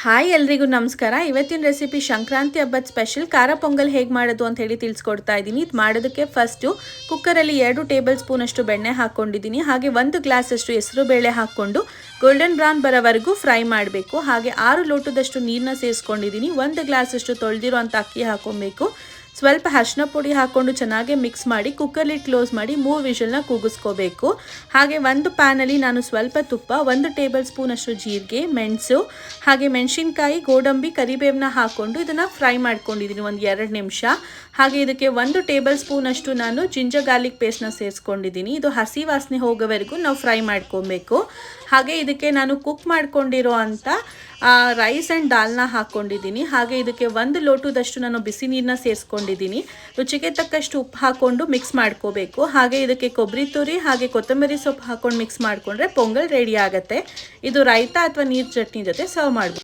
Hi ಎಲ್ರಿಗೂ ನಮಸ್ಕಾರ. ಇವತ್ತಿನ ರೆಸಿಪಿ ಸಂಕ್ರಾಂತಿ ಹಬ್ಬದ ಸ್ಪೆಷಲ್ ಖಾರ ಪೊಂಗಲ್ ಹೇಗೆ ಮಾಡೋದು ಅಂತ ಹೇಳಿ ತಿಳಿಸ್ಕೊಡ್ತಾ ಇದ್ದೀನಿ. ಇದು ಮಾಡೋದಕ್ಕೆ ಫಸ್ಟು ಕುಕ್ಕರಲ್ಲಿ 2 ಟೇಬಲ್ ಸ್ಪೂನ್ ಅಷ್ಟು ಬೆಣ್ಣೆ ಹಾಕ್ಕೊಂಡಿದ್ದೀನಿ. ಹಾಗೆ 1 ಗ್ಲಾಸ್ ಅಷ್ಟು ಹೆಸರು ಬೇಳೆ ಹಾಕ್ಕೊಂಡು ಗೋಲ್ಡನ್ ಬ್ರೌನ್ ಬರೋವರೆಗೂ ಫ್ರೈ ಮಾಡಬೇಕು. ಹಾಗೆ 6 ಲೋಟದಷ್ಟು ನೀರನ್ನ ಸೇರಿಸ್ಕೊಂಡಿದ್ದೀನಿ. 1 ಗ್ಲಾಸ್ ಅಷ್ಟು ತೊಳೆದಿರೋ ಅಂಥ ಅಕ್ಕಿ ಹಾಕ್ಕೊಬೇಕು. ಸ್ವಲ್ಪ ಅರಿಶಿನ ಪುಡಿ ಹಾಕ್ಕೊಂಡು ಚೆನ್ನಾಗಿ ಮಿಕ್ಸ್ ಮಾಡಿ ಕುಕ್ಕರ್ ಲಿಡ್ ಕ್ಲೋಸ್ ಮಾಡಿ 3 ವಿಷಲ್ನ ಕೂಗಿಸ್ಕೋಬೇಕು. ಹಾಗೆ ಒಂದು ಪ್ಯಾನಲ್ಲಿ ನಾನು ಸ್ವಲ್ಪ ತುಪ್ಪ, 1 ಟೇಬಲ್ ಸ್ಪೂನ್ ಅಷ್ಟು ಜೀರಿಗೆ, ಮೆಣಸು, ಹಾಗೆ ಮೆಣಸಿನ್ಕಾಯಿ, ಗೋಡಂಬಿ, ಕರಿಬೇವನ್ನ ಹಾಕ್ಕೊಂಡು ಇದನ್ನು ಫ್ರೈ ಮಾಡ್ಕೊಂಡಿದ್ದೀನಿ 1-2 ನಿಮಿಷ. ಹಾಗೆ ಇದಕ್ಕೆ 1 ಟೇಬಲ್ ಸ್ಪೂನ್ ಅಷ್ಟು ನಾನು ಜಿಂಜರ್ ಗಾರ್ಲಿಕ್ ಪೇಸ್ಟ್ನ ಸೇರಿಸ್ಕೊಂಡಿದ್ದೀನಿ. ಇದು ಹಸಿ ವಾಸನೆ ಹೋಗೋವರೆಗೂ ನಾವು ಫ್ರೈ ಮಾಡ್ಕೊಬೇಕು. ಹಾಗೆ ಇದಕ್ಕೆ ನಾನು ಕುಕ್ ಮಾಡ್ಕೊಂಡಿರೋ ಅಂಥ ರೈಸ್ ಆ್ಯಂಡ್ ದಾಲ್ನ ಹಾಕ್ಕೊಂಡಿದ್ದೀನಿ. ಹಾಗೆ ಇದಕ್ಕೆ 1 ಲೋಟದಷ್ಟು ನಾನು ಬಿಸಿ ನೀರನ್ನ ಸೇರಿಸ್ಕೊಂಡಿದ್ದೀನಿ. ರುಚಿಗೆ ತಕ್ಕಷ್ಟು ಉಪ್ಪು ಹಾಕ್ಕೊಂಡು ಮಿಕ್ಸ್ ಮಾಡ್ಕೋಬೇಕು. ಹಾಗೆ ಇದಕ್ಕೆ ಕೊಬ್ಬರಿ ತುರಿ ಹಾಗೆ ಕೊತ್ತಂಬರಿ ಸೊಪ್ಪು ಹಾಕ್ಕೊಂಡು ಮಿಕ್ಸ್ ಮಾಡಿಕೊಂಡ್ರೆ ಪೊಂಗಲ್ ರೆಡಿ ಆಗುತ್ತೆ. ಇದು ರೈತ ಅಥವಾ ನೀರು ಚಟ್ನಿ ಜೊತೆ ಸರ್ವ್ ಮಾಡ್ಬೋದು.